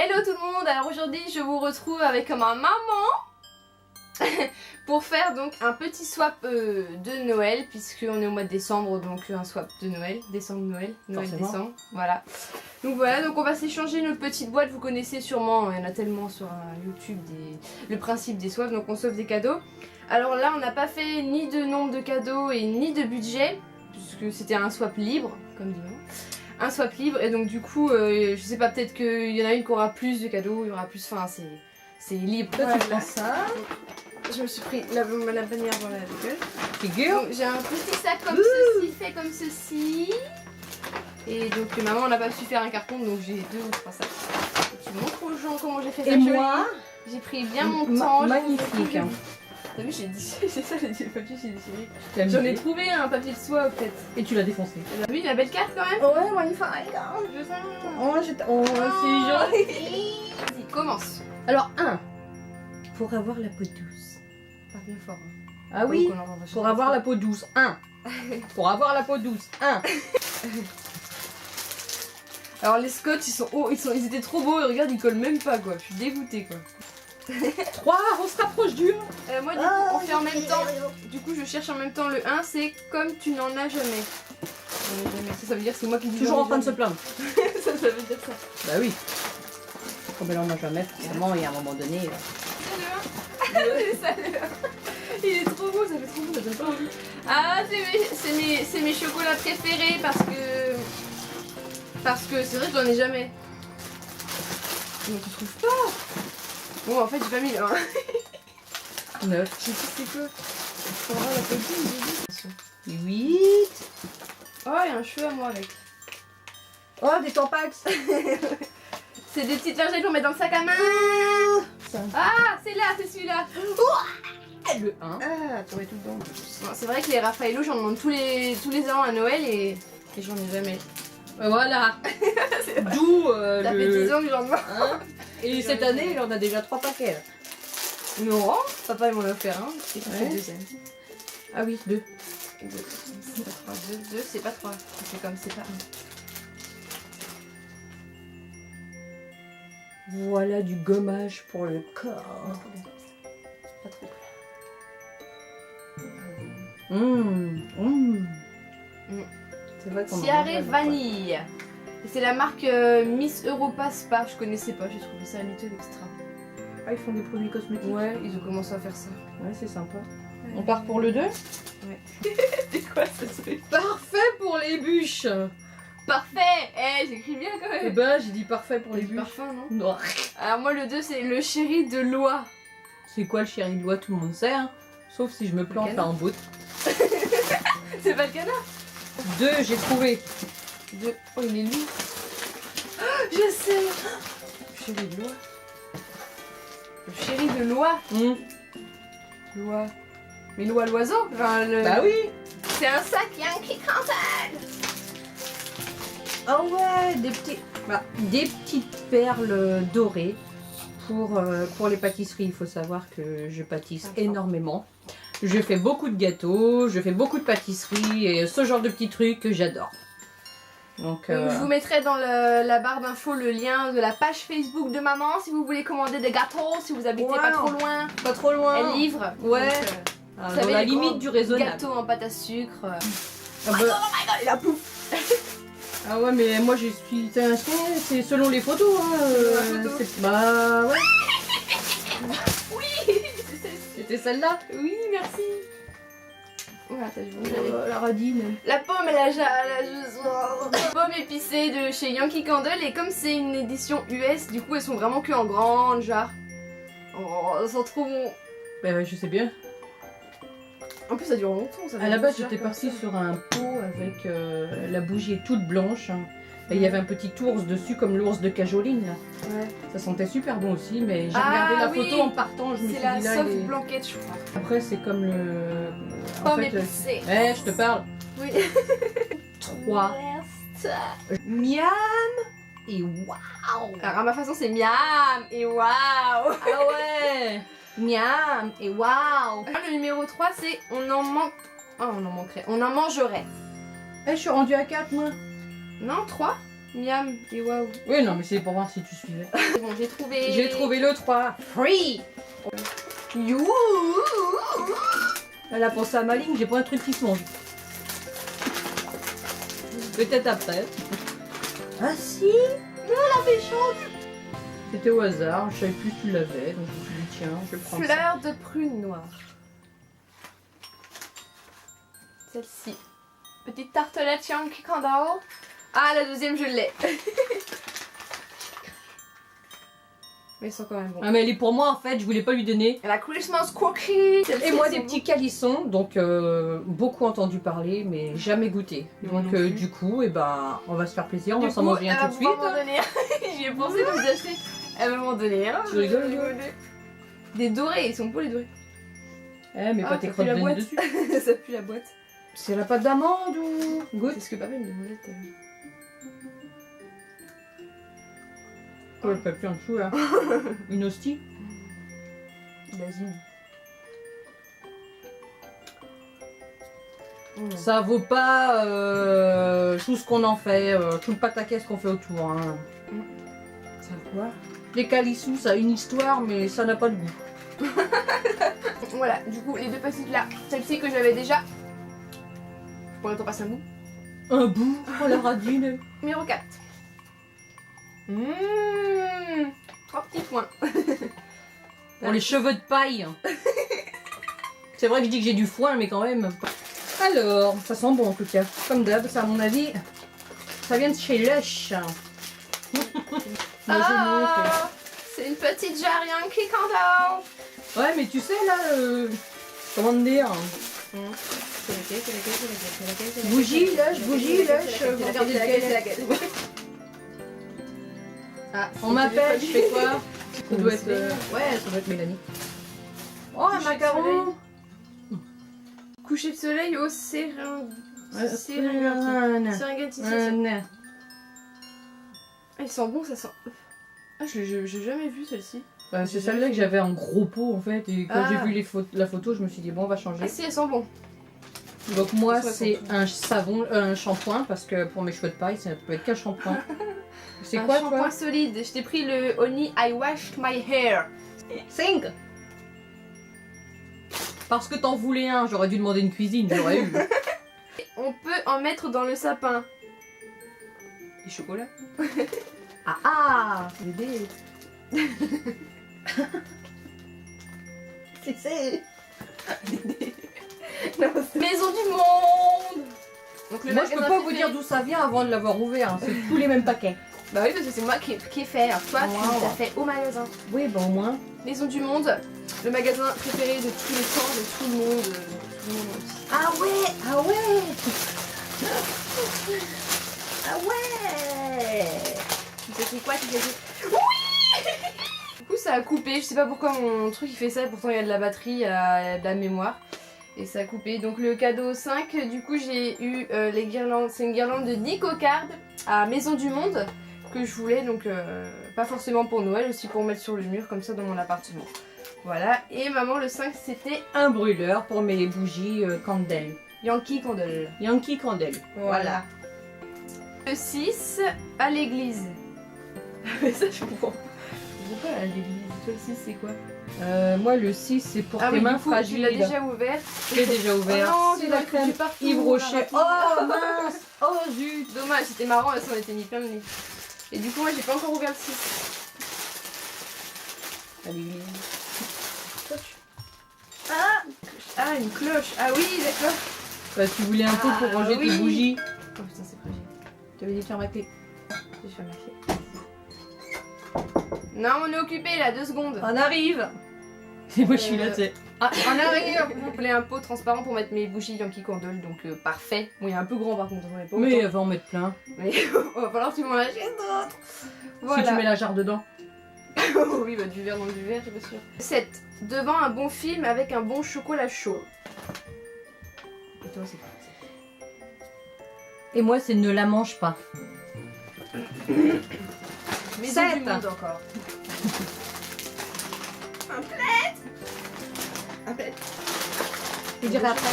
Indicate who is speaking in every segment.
Speaker 1: Hello tout le monde, alors aujourd'hui je vous retrouve avec ma maman pour faire donc un petit swap de Noël, puisqu'on est au mois de décembre, donc un swap de Noël, Noël, décembre, voilà. Donc voilà, donc on va s'échanger notre petite boîte, vous connaissez sûrement, il y en a tellement sur YouTube, le principe des swaps, donc on s'offre des cadeaux. Alors là on n'a pas fait ni de nombre de cadeaux et ni de budget, puisque c'était un swap libre, comme dit maman. Un swap libre, et donc du coup, je sais pas, peut-être qu'il y en a une qui aura plus de cadeaux, il y aura plus, enfin c'est libre.
Speaker 2: Toi tu prends ça.
Speaker 1: Je me suis pris la bannière dans la gueule.
Speaker 2: Figure.
Speaker 1: J'ai un petit sac comme ceci, fait comme ceci. Et donc maman n'a pas su faire un carton, donc j'ai 2 ou 3 sacs. Et tu montres aux gens comment j'ai fait ça.
Speaker 2: Et moi,
Speaker 1: j'ai pris bien mon temps.
Speaker 2: Magnifique.
Speaker 1: T'as vu, j'ai dit, c'est ça, j'ai dit le papier, j'ai déchiré.
Speaker 2: J'en
Speaker 1: J'en ai trouvé un papier de soie peut-être.
Speaker 2: Et tu l'as défoncé.
Speaker 1: T'as vu la belle carte quand même?
Speaker 2: Ouais, magnifique.
Speaker 1: Je sens.
Speaker 2: Oh, c'est joli.
Speaker 1: Vas-y, commence.
Speaker 2: Alors, 1. Pour avoir la peau douce.
Speaker 1: Pas bien fort. Hein.
Speaker 2: Ah oui, pour avoir la peau douce. 1. Pour avoir la peau douce. 1.
Speaker 1: Alors les scotch ils sont hauts, ils étaient trop beaux et regarde ils collent même pas quoi, je suis dégoûtée quoi.
Speaker 2: 3, on se rapproche du 1.
Speaker 1: Moi du coup on fait en même temps, du coup je cherche en même temps le 1, c'est comme tu n'en as jamais. Ça veut dire que c'est moi qui dis
Speaker 2: toujours en train de se plaindre.
Speaker 1: ça veut dire ça.
Speaker 2: Bah oui. Comme elle en a jamais, forcément, et à un moment donné...
Speaker 1: C'est ça le 1. Il est trop beau, ça fait trop beau, ça donne pas envie. Ah c'est mes chocolats préférés parce que c'est vrai que j'en ai jamais. Mais tu trouves pas? Bon en fait j'ai pas mis le 1.
Speaker 2: 9.
Speaker 1: Je sais plus c'est quoi. Pour avoir la petite,
Speaker 2: 8.
Speaker 1: Oh il y a un cheveu à moi avec.
Speaker 2: Oh, des tampax.
Speaker 1: C'est des petites lingettes qu'on met dans le sac à main. Ah c'est là, c'est celui-là.
Speaker 2: Le 1.
Speaker 1: Ah t'aurais tout le temps. C'est vrai que les Raffaello j'en demande tous les ans à Noël et j'en ai jamais.
Speaker 2: Voilà. D'où
Speaker 1: Ça fait 10 ans que j'en demande.
Speaker 2: Hein, et cette année, il en a déjà 3 paquets.
Speaker 1: Non, papa il m'en a offert un. C'est
Speaker 2: Ouais.
Speaker 1: le deuxième.
Speaker 2: Ah oui, 2.
Speaker 1: 2, c'est pas 3. 2, c'est pas 3. C'est comme c'est pas 1.
Speaker 2: Voilà du gommage pour le corps.
Speaker 1: Pas trop.
Speaker 2: C'est vrai qu'on en
Speaker 1: Tiare
Speaker 2: mange
Speaker 1: Vanille. Et c'est la marque Miss Europa Spa. Je connaissais pas, j'ai trouvé ça à Little Extra.
Speaker 2: Ah, ils font des produits cosmétiques.
Speaker 1: Ouais, ils ont commencé à faire ça.
Speaker 2: Ouais, c'est sympa. On part pour le 2.
Speaker 1: Ouais. C'est quoi ce truc?
Speaker 2: Parfait pour les bûches.
Speaker 1: Parfait. Eh, j'écris bien quand
Speaker 2: Eh
Speaker 1: même.
Speaker 2: ben, j'ai dit parfait pour les bûches.
Speaker 1: Parfum, non?
Speaker 2: Non.
Speaker 1: Alors moi le 2 c'est le chéri de Loi.
Speaker 2: C'est quoi le chéri de loi? Tout le monde sait, hein. Sauf si je me plante là en bout.
Speaker 1: C'est pas le canard?
Speaker 2: 2, j'ai trouvé.
Speaker 1: 2. Oh il est lui. Je sais. Le chéri de Loi. Le chéri de Loi. Loi. Mais Loi l'oiseau. Enfin,
Speaker 2: Bah oui.
Speaker 1: C'est un sac Yankee Candle.
Speaker 2: Ah ouais, des petites perles dorées pour les pâtisseries. Il faut savoir que je pâtisse énormément. Je fais beaucoup de gâteaux, je fais beaucoup de pâtisseries et ce genre de petits trucs que j'adore. Donc,
Speaker 1: Je vous mettrai dans la barre d'infos le lien de la page Facebook de maman si vous voulez commander des gâteaux, si vous habitez pas trop loin.
Speaker 2: Pas trop loin.
Speaker 1: Elle livre.
Speaker 2: Ouais.
Speaker 1: Donc,
Speaker 2: Dans la limite du raisonnable.
Speaker 1: Gâteau en pâte à sucre.
Speaker 2: Ah bah...
Speaker 1: Oh my god, la pouf.
Speaker 2: Ah ouais, mais moi j'ai suis. C'est selon les photos. Hein, bah ouais.
Speaker 1: Oui.
Speaker 2: C'était celle-là.
Speaker 1: Oui, merci. Voilà, t'as vu,
Speaker 2: La radine.
Speaker 1: la pomme, elle a la pomme épicée de chez Yankee Candle, et comme c'est une édition US, du coup elles sont vraiment que en grande, genre. Oh, elles sont trop bon.
Speaker 2: Bah ouais, je sais bien.
Speaker 1: En plus ça dure longtemps. Ça
Speaker 2: À la base j'étais partie sur un pot avec la bougie toute blanche. Hein. Et il y avait un petit ours dessus comme l'ours de Cajoline. Là.
Speaker 1: Ouais.
Speaker 2: Ça sentait super bon aussi, mais j'ai regardé la photo en partant, je me suis
Speaker 1: C'est
Speaker 2: dit
Speaker 1: la
Speaker 2: là.
Speaker 1: soft blanquette, je crois.
Speaker 2: Après c'est comme le.
Speaker 1: Pomme épicée.
Speaker 2: Je te parle.
Speaker 1: Oui.
Speaker 2: 3. Miam et waouh.
Speaker 1: Alors à ma façon c'est miam et waouh.
Speaker 2: Ah ouais. Miam et waouh.
Speaker 1: Le numéro 3 c'est on en manque. Oh, on en manquerait. On en mangerait.
Speaker 2: Je suis rendue à 4 moi.
Speaker 1: Non, 3. Miam et waouh.
Speaker 2: Oui, non, mais c'est pour voir si tu suivais.
Speaker 1: C'est bon, j'ai trouvé.
Speaker 2: J'ai trouvé le 3. Free.
Speaker 1: You.
Speaker 2: Elle a pensé à ma ligne, j'ai pas un truc qui se mange. Peut-être après. Ah si.
Speaker 1: La méchante.
Speaker 2: C'était au hasard, je savais plus que tu l'avais, donc je me suis dit tiens, je vais prendre ça.
Speaker 1: Fleur de prune noire. Celle-ci. Petite tartelette Yankee Candle. Ah, la deuxième, je l'ai. Mais ils sont quand même bons.
Speaker 2: Ah mais elle est pour moi en fait, je voulais pas lui donner.
Speaker 1: La Christmas Cookie.
Speaker 2: Et moi des petits calissons, donc beaucoup entendu parler mais jamais goûté.
Speaker 1: Moi
Speaker 2: Donc
Speaker 1: non plus.
Speaker 2: du coup, et ben, on va se faire plaisir, on
Speaker 1: Du
Speaker 2: va s'en
Speaker 1: coup,
Speaker 2: manger un tout de suite.
Speaker 1: Elle va m'en donner un. J'y ai pensé de vous acheter. Elle va m'en donner un.
Speaker 2: Tu rigoles,
Speaker 1: Des dorés, ils sont beaux les dorés.
Speaker 2: Eh mais
Speaker 1: Ah,
Speaker 2: pas tes
Speaker 1: ça
Speaker 2: crottes
Speaker 1: pue la
Speaker 2: de nez
Speaker 1: boîte.
Speaker 2: dessus.
Speaker 1: Ça pue la boîte.
Speaker 2: C'est la pâte d'amande ou goûte?
Speaker 1: C'est ce que papa me demandait tout à l'heure.
Speaker 2: Ouais, pas plus en dessous là. Une hostie.
Speaker 1: Vas-y.
Speaker 2: Ça vaut pas tout ce qu'on en fait, tout le pataquès qu'on fait autour. Hein. Ça va quoi? Les calissous, ça a une histoire, mais ça n'a pas de goût.
Speaker 1: Voilà, du coup, les deux petites là. Celle-ci que j'avais déjà. Je pourrais t'en passer un bout.
Speaker 2: Un bout, oh la radine.
Speaker 1: Numéro 4. Mmh, 3 petits points.
Speaker 2: Pour les cheveux de paille. C'est vrai que je dis que j'ai du foin, mais quand même. Alors, ça sent bon en tout cas. Comme d'hab, ça à mon avis, ça vient de chez Lush.
Speaker 1: Ah, c'est une petite jarre Yankee Candle.
Speaker 2: Ouais, mais tu sais là, comment te dire?
Speaker 1: C'est laquelle?
Speaker 2: Bougie, Lush, vous regardez lequel?
Speaker 1: Ah,
Speaker 2: On m'appelle, je fais quoi? Ça doit être. Ouais, ça doit être Mélanie. Oh, un macaron!
Speaker 1: Coucher de soleil au Serengeti. Ah, il sent bon, ça sent. Ah, j'ai jamais vu celle-ci.
Speaker 2: Bah, c'est celle-là que j'avais en gros pot en fait, et quand j'ai vu la photo, je me suis dit bon, on va changer.
Speaker 1: Ah, si, elle sent bon.
Speaker 2: Donc, moi, c'est un savon, un shampoing, parce que pour mes cheveux de paille, ça peut être qu'un shampoing. C'est quoi,
Speaker 1: Un shampoing
Speaker 2: toi?
Speaker 1: solide. Je t'ai pris le Honey I Washed My Hair.
Speaker 2: 5. Parce que t'en voulais un, j'aurais dû demander une cuisine, j'aurais eu.
Speaker 1: On peut en mettre dans le sapin. Du chocolat.
Speaker 2: Ah ah, bébé. C'est.
Speaker 1: Maison du monde. Donc, le
Speaker 2: Moi, je peux
Speaker 1: magasin
Speaker 2: pas vous
Speaker 1: préféré.
Speaker 2: dire d'où ça vient avant de l'avoir ouvert, hein. C'est tous les mêmes paquets.
Speaker 1: Bah oui, parce que c'est moi qui ai fait. Alors, toi, tu l'as fait au magasin.
Speaker 2: Oui, bah au moins.
Speaker 1: Maison du monde, le magasin préféré de tous les temps, de tout le monde.
Speaker 2: Ah ouais, ah ouais. Ah ouais.
Speaker 1: Tu sais c'est quoi, tu sais oui. Du coup, ça a coupé. Je sais pas pourquoi mon truc il fait ça. Pourtant, il y a de la batterie, il y a de la mémoire. Et ça a coupé. Donc, le cadeau 5, du coup, j'ai eu les guirlandes. C'est une guirlande de Nico Card à Maison du Monde que je voulais. Donc, pas forcément pour Noël, aussi pour mettre sur le mur comme ça dans mon appartement. Voilà. Et maman, le 5, c'était
Speaker 2: Un brûleur pour mes bougies candelles.
Speaker 1: Yankee Candle.
Speaker 2: Yankee Candle.
Speaker 1: Voilà. Le 6, à l'église. Mais ça, je comprends. Pourquoi à l'église? Toi, le 6, c'est quoi?
Speaker 2: Moi, le 6, c'est pour
Speaker 1: Ah
Speaker 2: tes
Speaker 1: oui,
Speaker 2: mains
Speaker 1: du coup,
Speaker 2: fragiles.
Speaker 1: tu l'as déjà ouvert.
Speaker 2: Je l'ai déjà ouvert.
Speaker 1: Oh non,
Speaker 2: c'est
Speaker 1: tu
Speaker 2: la
Speaker 1: l'as
Speaker 2: crème
Speaker 1: foutu partout,
Speaker 2: Yves Rocher.
Speaker 1: on l'a
Speaker 2: Oh mince. Oh zut.
Speaker 1: Dommage, c'était marrant, là, ça m'était mis plein de nez. Et du coup, moi, j'ai pas encore ouvert le 6.
Speaker 2: À l'église.
Speaker 1: Ah, une cloche. Ah oui, d'accord.
Speaker 2: Bah, tu voulais un peu pour ranger
Speaker 1: oui.
Speaker 2: tes bougies.
Speaker 1: Oh putain, c'est fragile.
Speaker 2: Tu avais dit de faire ma clé.
Speaker 1: Je vais faire ma clé. Non, on est occupé là, 2 secondes.
Speaker 2: On arrive. Et moi, je suis là, tu sais.
Speaker 1: Ah, on arrive. Je voulais un pot transparent pour mettre mes bougies Yankee Candle, donc parfait. Bon, il est un peu grand par contre, j'en ai pas
Speaker 2: Mais
Speaker 1: autant.
Speaker 2: elle va en mettre plein.
Speaker 1: Mais va falloir que tu m'en achètes d'autres. Voilà.
Speaker 2: Si tu mets la jarre dedans.
Speaker 1: Oui, bah du verre dans du verre, c'est pas sûr. 7. Devant un bon film avec un bon chocolat chaud. Et toi, c'est quoi?
Speaker 2: Et moi, c'est ne la mange pas.
Speaker 1: Maison
Speaker 2: 7.
Speaker 1: du monde encore. Un plaid. Un plaid.
Speaker 2: Je dirai après.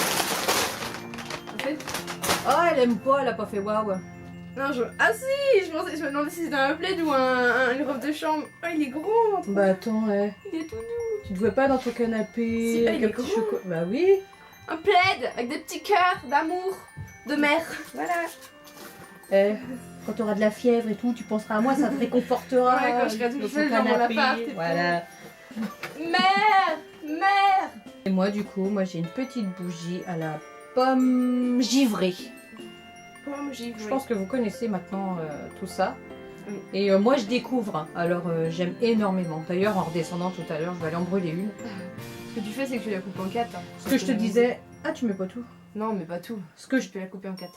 Speaker 1: Un plaid.
Speaker 2: Oh, elle aime pas, elle a pas fait waouh.
Speaker 1: Non, ah si, je me demandais si c'était un plaid ou une robe de chambre. Oh, il est gros.
Speaker 2: Bah attends, ouais.
Speaker 1: Il est tout doux.
Speaker 2: Tu te vois pas dans ton canapé
Speaker 1: Si,
Speaker 2: avec
Speaker 1: il est
Speaker 2: un petit
Speaker 1: gros.
Speaker 2: chocolat. Bah oui.
Speaker 1: Un plaid avec des petits cœurs d'amour, de mère. Voilà.
Speaker 2: Quand tu auras de la fièvre et tout, tu penseras à moi, ça te réconfortera.
Speaker 1: Ouais, quand je serai toute
Speaker 2: dans ton
Speaker 1: seule dans mon
Speaker 2: canapé,
Speaker 1: appart et tout.
Speaker 2: Voilà.
Speaker 1: Mère.
Speaker 2: Et moi, du coup, j'ai une petite bougie à la pomme givrée.
Speaker 1: Pomme givrée.
Speaker 2: Je pense que vous connaissez maintenant tout ça.
Speaker 1: Oui.
Speaker 2: Et moi, je découvre. Alors, j'aime énormément. D'ailleurs, en redescendant tout à l'heure, je vais aller en brûler une.
Speaker 1: Ce que tu fais, c'est que tu la coupes en 4. Hein.
Speaker 2: Ce que je te disais... Ah, tu mets pas tout.
Speaker 1: Non, mais pas tout.
Speaker 2: Ce que
Speaker 1: Je peux la couper en 4.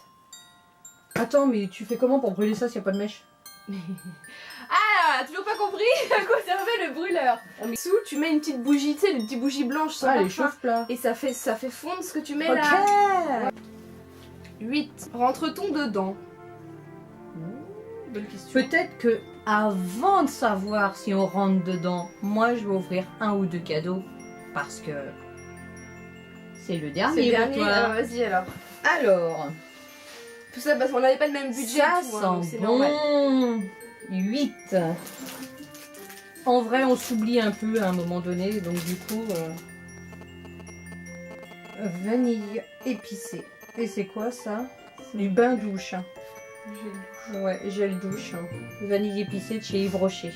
Speaker 2: Attends, mais tu fais comment pour brûler ça s'il n'y a pas de mèche?
Speaker 1: Ah, toujours pas compris à quoi servait le brûleur. Dessous, tu mets une petite bougie, tu sais, une petite bougie blanche sans
Speaker 2: Ah, les
Speaker 1: parfum.
Speaker 2: chauffe-plats.
Speaker 1: Et ça fait fondre ce que tu mets
Speaker 2: Ok.
Speaker 1: là. 8. Rentre-t-on dedans? Bonne question.
Speaker 2: Peut-être que avant de savoir si on rentre dedans, moi je vais ouvrir un ou deux cadeaux parce que c'est le
Speaker 1: C'est
Speaker 2: dernier.
Speaker 1: le dernier.
Speaker 2: pour toi.
Speaker 1: Alors, vas-y alors.
Speaker 2: Alors,
Speaker 1: Tout ça parce qu'on n'avait pas le même budget.
Speaker 2: ça
Speaker 1: et tout, hein, donc
Speaker 2: sent
Speaker 1: c'est normal.
Speaker 2: bon. 8. En vrai, on s'oublie un peu à un moment donné, donc du coup, vanille épicée. Et c'est quoi ça? Du bain douche. Ouais, gel douche. Vanille épicée de chez Yves Rocher.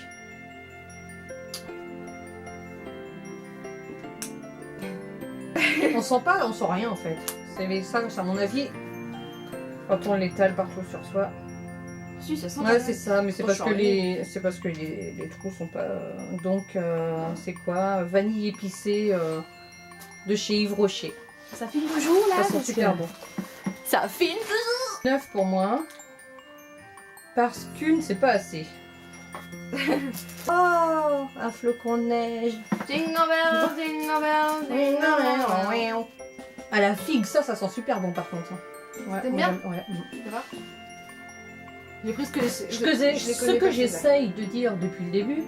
Speaker 2: On sent pas, on sent rien en fait. C'est ça, à mon avis, quand on l'étale partout sur soi.
Speaker 1: Si, ça sent.
Speaker 2: Ouais, c'est ça, mais c'est
Speaker 1: Faut
Speaker 2: parce que
Speaker 1: changer.
Speaker 2: c'est parce que les trous sont pas. Donc, c'est quoi? Vanille épicée de chez Yves Rocher.
Speaker 1: Ça filme toujours là.
Speaker 2: Ça sent super bon.
Speaker 1: Ça filme toujours.
Speaker 2: 9 pour moi. Parce qu'une, c'est pas assez. Oh, un flocon de neige.
Speaker 1: Jingle bell, jingle bell, jingle bell.
Speaker 2: Ah, la figue, ça sent super bon par contre. Ouais,
Speaker 1: T'aimes
Speaker 2: moi,
Speaker 1: bien?
Speaker 2: j'aime- ouais.
Speaker 1: Ça va. J'ai pris ce que les.
Speaker 2: Ce
Speaker 1: je les connais
Speaker 2: que
Speaker 1: pas,
Speaker 2: j'essaye de dire depuis le début,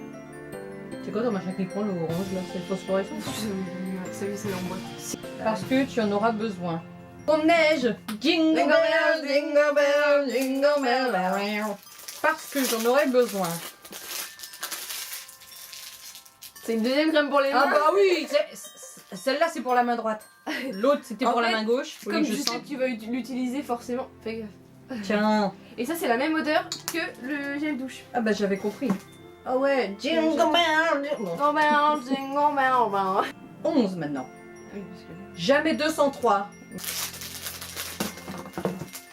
Speaker 2: c'est quoi ton machin qui prend le orange là? C'est le phosphorescent?
Speaker 1: Ça c'est l'ombre.
Speaker 2: Parce que tu en auras besoin. On neige! Jingle bell, jingle bell, jingle bell. Parce que j'en aurai besoin.
Speaker 1: C'est une deuxième crème pour les mains.
Speaker 2: Ah bah oui! Celle-là c'est pour la main droite. L'autre c'était
Speaker 1: En
Speaker 2: pour la
Speaker 1: fait,
Speaker 2: main gauche.
Speaker 1: Comme je sais
Speaker 2: sens.
Speaker 1: que tu vas l'utiliser forcément. Fais gaffe.
Speaker 2: Tiens.
Speaker 1: Et ça c'est la même odeur que le gel douche.
Speaker 2: Ah bah j'avais compris. Ah ouais, jingle
Speaker 1: Jingle
Speaker 2: bell. Bon,
Speaker 1: Jingle bell, jingle bell.
Speaker 2: 11 maintenant.
Speaker 1: Oui, parce que...
Speaker 2: Jamais 203.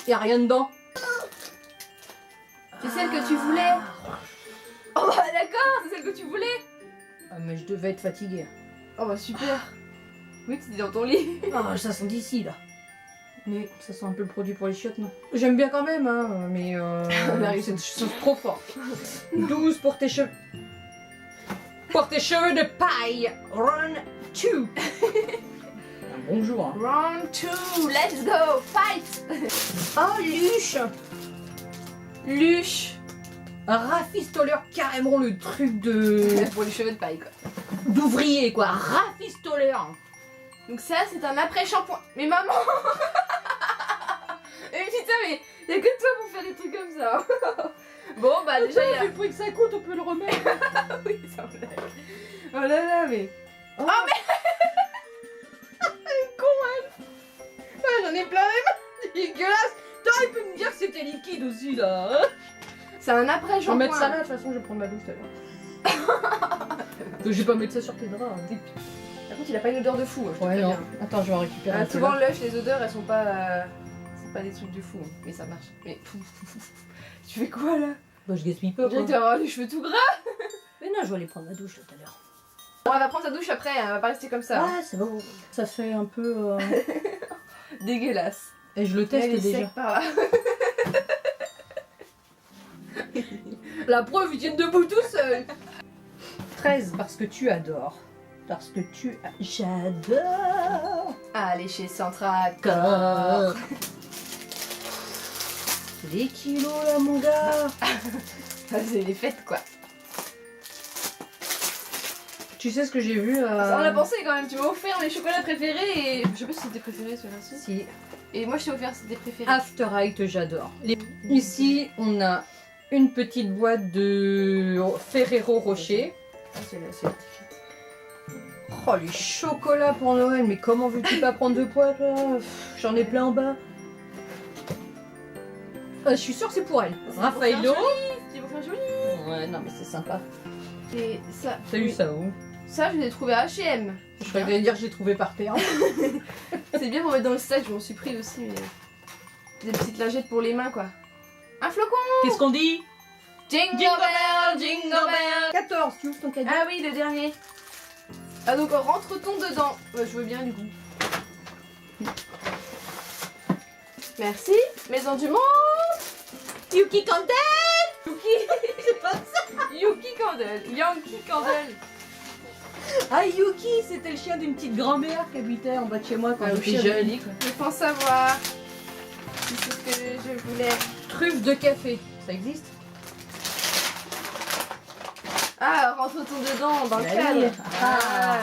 Speaker 2: Y'a rien dedans.
Speaker 1: C'est celle que tu voulais. Oh bah d'accord, c'est celle que tu voulais.
Speaker 2: Ah mais je devais être fatiguée.
Speaker 1: Oh bah super. Oui, t'étais dans ton lit.
Speaker 2: Ah ça sent d'ici là.
Speaker 1: Mais
Speaker 2: Ça sent un peu le produit pour les chiottes, non? J'aime bien quand même, hein, mais
Speaker 1: On arrive.
Speaker 2: c'est trop fort. 12 pour tes cheveux. Pour tes cheveux de paille. Run 2. Bonjour. Hein.
Speaker 1: round 2, let's go, fight.
Speaker 2: Oh, Luche.
Speaker 1: Luche.
Speaker 2: Rafistoleur, carrément le truc de
Speaker 1: Pour les cheveux de paille quoi.
Speaker 2: d'ouvrier, quoi. Rafistoleur.
Speaker 1: Donc ça c'est un après-shampoing. Mais maman. Mais putain mais y'a que toi pour faire des trucs comme ça. Bon bah déjà il y a...
Speaker 2: le prix que ça coûte, on peut le remettre.
Speaker 1: Oui, ça me blague. Oh là là mais...
Speaker 2: Oh mais con elle. Ah, j'en ai plein les mains. Dégueulasse. T'aurais pu me dire que c'était liquide aussi là. Hein.
Speaker 1: C'est un
Speaker 2: Je vais
Speaker 1: après-shampoing.
Speaker 2: mettre ça là, de toute façon je vais prendre ma douche tout à l'heure. Je vais pas mettre ça sur tes draps. Hein.
Speaker 1: Par contre il a pas une odeur de fou. Hein, je te
Speaker 2: Ouais
Speaker 1: préviens.
Speaker 2: non. Attends, je vais en récupérer un peu
Speaker 1: Souvent
Speaker 2: là.
Speaker 1: Lush les odeurs elles sont pas... c'est pas des trucs de fou. Hein. Mais ça marche. Mais... Tu fais quoi là?
Speaker 2: Bah, je gaspille
Speaker 1: On
Speaker 2: pas.
Speaker 1: dirait que tu
Speaker 2: Quoi.
Speaker 1: vas avoir les cheveux tout gras.
Speaker 2: Mais non, je vais aller prendre ma douche tout à l'heure.
Speaker 1: Bon, on va prendre sa douche après, elle va pas rester comme ça.
Speaker 2: Ah, c'est bon. Ça fait un peu.
Speaker 1: Dégueulasse.
Speaker 2: Et je le teste
Speaker 1: Elle est
Speaker 2: déjà.
Speaker 1: sec par là.
Speaker 2: La preuve, ils tiennent debout tout seuls. 13, parce que tu adores. Parce que tu. J'adore.
Speaker 1: Allez chez Central.
Speaker 2: Corps. Les kilos là, mon gars.
Speaker 1: C'est les fêtes quoi.
Speaker 2: Tu sais ce que j'ai vu
Speaker 1: On a pensé quand même, tu m'as offert mes chocolats préférés et... Je sais pas si c'était préféré celui-là aussi.
Speaker 2: Si.
Speaker 1: Et moi je t'ai offert, c'était préféré.
Speaker 2: After Eight, j'adore. Ici, on a une petite boîte de Ferrero Rocher.
Speaker 1: Ah, celle-là, c'est l'étiquette.
Speaker 2: Oh, les chocolats pour Noël, mais comment veux-tu pas prendre de poids là? J'en ai plein en bas. Je suis sûre que c'est pour elle. Raffaello.
Speaker 1: C'est pour faire joli.
Speaker 2: Ouais, non mais c'est sympa.
Speaker 1: Et ça.
Speaker 2: T'as eu ça où?
Speaker 1: Ça, je l'ai trouvé à H&M.
Speaker 2: Je croyais que t'allais dire que j'ai trouvé par terre.
Speaker 1: C'est bien pour mettre dans le sac, je m'en suis pris aussi. Mais... des petites lingettes pour les mains, quoi. Un flocon.
Speaker 2: Qu'est-ce qu'on dit?
Speaker 1: Jingle bell, jingle bell.
Speaker 2: 14, tu ouvres ton cadeau?
Speaker 1: Ah oui, le dernier. Ah donc rentre-t-on dedans? Ouais, je veux bien du coup. Merci. Maison du monde.
Speaker 2: Yuki Candle.
Speaker 1: Yuki.
Speaker 2: C'est pas ça.
Speaker 1: Yuki Candle. Yankee Candle.
Speaker 2: Ah, Yuki, c'était le chien d'une petite grand-mère qui habitait en bas de chez moi quand j'étais jeune.
Speaker 1: Je pense savoir. C'est ce que je voulais.
Speaker 2: Truffe de café, ça existe?
Speaker 1: Ah, rentre-t-on dedans dans le
Speaker 2: Allez.
Speaker 1: cadre.
Speaker 2: Ah.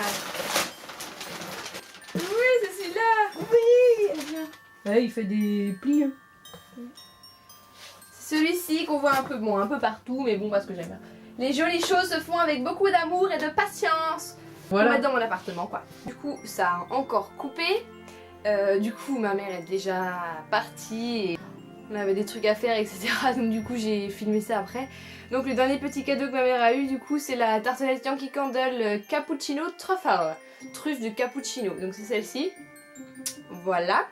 Speaker 1: Oui, c'est celui-là.
Speaker 2: Oui. Ouais, il fait des plis. Hein.
Speaker 1: C'est celui-ci qu'on voit un peu partout, mais bon, parce que j'aime bien. Les jolies choses se font avec beaucoup d'amour et de patience. Voilà. Pour mettre dans mon appartement, quoi. Du coup, ça a encore coupé. Du coup, ma mère est déjà partie et on avait des trucs à faire, etc. Donc du coup, j'ai filmé ça après. Donc le dernier petit cadeau que ma mère a eu, du coup, c'est la tartelette Yankee Candle Cappuccino Truffle. Truffe de cappuccino. Donc c'est celle-ci. Voilà.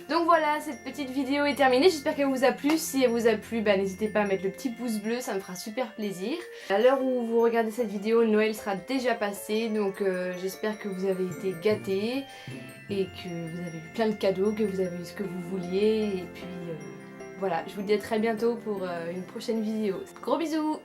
Speaker 1: Donc voilà, cette petite vidéo est terminée, j'espère qu'elle vous a plu. Si elle vous a plu, bah, n'hésitez pas à mettre le petit pouce bleu, ça me fera super plaisir. À l'heure où vous regardez cette vidéo, Noël sera déjà passé, donc j'espère que vous avez été gâtés et que vous avez eu plein de cadeaux, que vous avez eu ce que vous vouliez. Et puis voilà, je vous dis à très bientôt pour une prochaine vidéo. Gros bisous!